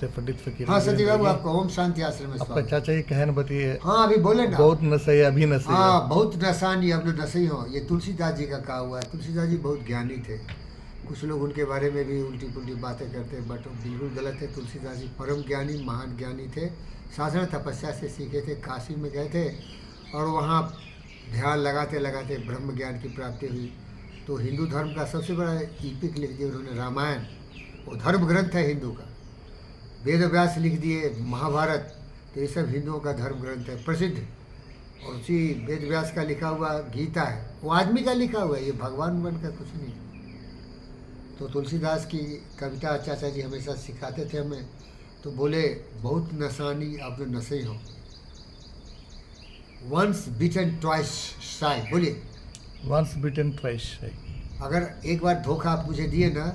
से पंडित फकीर हाँ सती बाबू, आपको ओम शांति आश्रम में आपका स्वागत। चाचा ये कहन बताइए। हाँ अभी बोले ना, बहुत नशे अभी नशे हाँ बहुत नशानी अब न नशे हो। ये तुलसीदास जी का कहा हुआ है। तुलसीदास जी बहुत ज्ञानी थे। कुछ लोग उनके बारे में भी उल्टी पुल्टी बातें करते हैं, बट बिल्कुल गलत है। तुलसीदास जी परम ज्ञानी महान ज्ञानी थे। साधना तपस्या से सीखे थे, काशी में गए थे और वहाँ ध्यान लगाते लगाते ब्रह्म ज्ञान की प्राप्ति हुई। तो हिंदू धर्म का सबसे बड़ा ईपिक लिख दिया उन्होंने, रामायण। वो धर्म ग्रंथ है हिंदू का। वेद व्यास लिख दिए महाभारत। तो ये सब हिंदुओं का धर्म ग्रंथ है प्रसिद्ध। और उसी वेद व्यास का लिखा हुआ गीता है, वो आदमी का लिखा हुआ है, ये भगवान बन का कुछ नहीं। तो तुलसीदास की कविता चाचा जी हमेशा सिखाते थे हमें। तो बोले बहुत नशानी अब तो नशे हो। वंस बीटन ट्वाइस शाई। बोलिए, वंस बिटन ट्वाइस शाई। अगर एक बार धोखा आप मुझे दिए ना,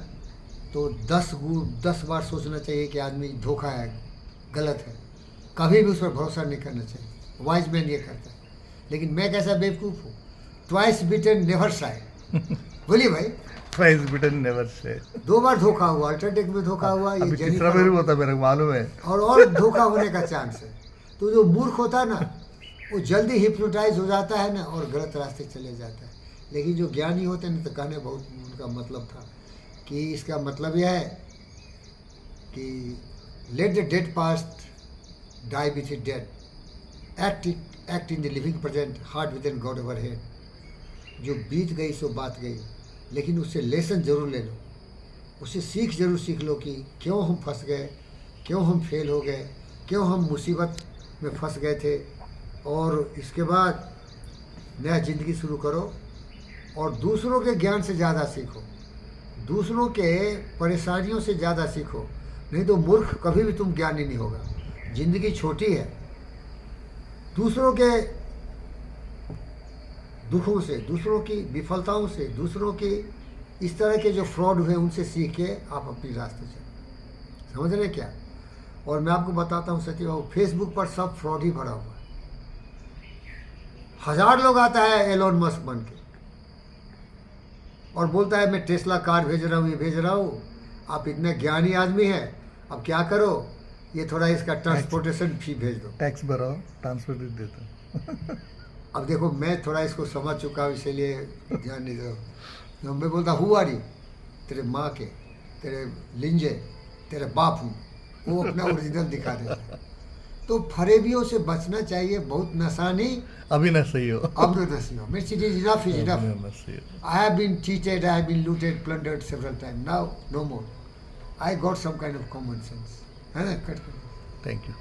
तो 10 बार सोचना चाहिए कि आदमी धोखा है, गलत है। कभी भी उस पर भरोसा नहीं करना चाहिए। वाइज मैन ये करता है। लेकिन मैं कैसा बेवकूफ़ हूँ, ट्वाइस बिटन नेवर शाई। बोलिए भाई, ट्वाइस बिटन नेवर से। 2 बार धोखा हुआ, अल्ट्राटेक में धोखा हुआ, ये अभी तीसरा जेनिफर बार भी होता मेरे को मालूम है। और धोखा होने का चांस है। तो जो मूर्ख होता है ना, वो जल्दी हिप्नोटाइज हो जाता है ना और गलत रास्ते चले जाता है। लेकिन जो ज्ञानी होते हैं ना, तो कहने बहुत उनका मतलब था कि इसका मतलब यह है कि let the dead past die with it dead, act in the living present, heart within God overhead. जो बीत गई सो बात गई, लेकिन उससे लेसन जरूर ले लो, उससे सीख जरूर सीख लो कि क्यों हम फंस गए, क्यों हम फेल हो गए, क्यों हम मुसीबत में फंस गए थे। और इसके बाद नया ज़िंदगी शुरू करो और दूसरों के ज्ञान से ज़्यादा सीखो, दूसरों के परेशानियों से ज़्यादा सीखो। नहीं तो मूर्ख कभी भी तुम ज्ञानी नहीं होगा। ज़िंदगी छोटी है। दूसरों के दुखों से, दूसरों की विफलताओं से, दूसरों की इस तरह के जो फ्रॉड हुए उनसे सीख के आप अपनी रास्ते चलो। समझ रहे क्या? और मैं आपको बताता हूँ सती बाबू, फेसबुक पर सब फ्रॉड ही भरा हुआ है। 1000 लोग आता है एलोन मस्क बन के और बोलता है मैं टेस्ला कार भेज रहा हूँ, ये भेज रहा हूँ। आप इतने ज्ञानी आदमी हैं, अब क्या करो, ये थोड़ा इसका ट्रांसपोर्टेशन फी भेज दो। टैक्स भरो, ट्रांसफर दे देता। अब देखो मैं थोड़ा इसको समझ चुका हूँ, इसीलिए ध्यान नहीं दो। तो मैं बोलता हूँ आरी, तेरे माँ के, तेरे लिंजे, तेरे बाप हूँ, वो अपना ओरिजिनल दिखा देता है। तो फरेबियों से बचना चाहिए। बहुत नशा नहीं, अभी ना सही हो। अब no नशे हो। Means it is enough is enough. अभी ना सही हो। I have been cheated, I have been looted, plundered several times. Now, no more. I got some kind of common sense. है ना? कट कर। Thank you.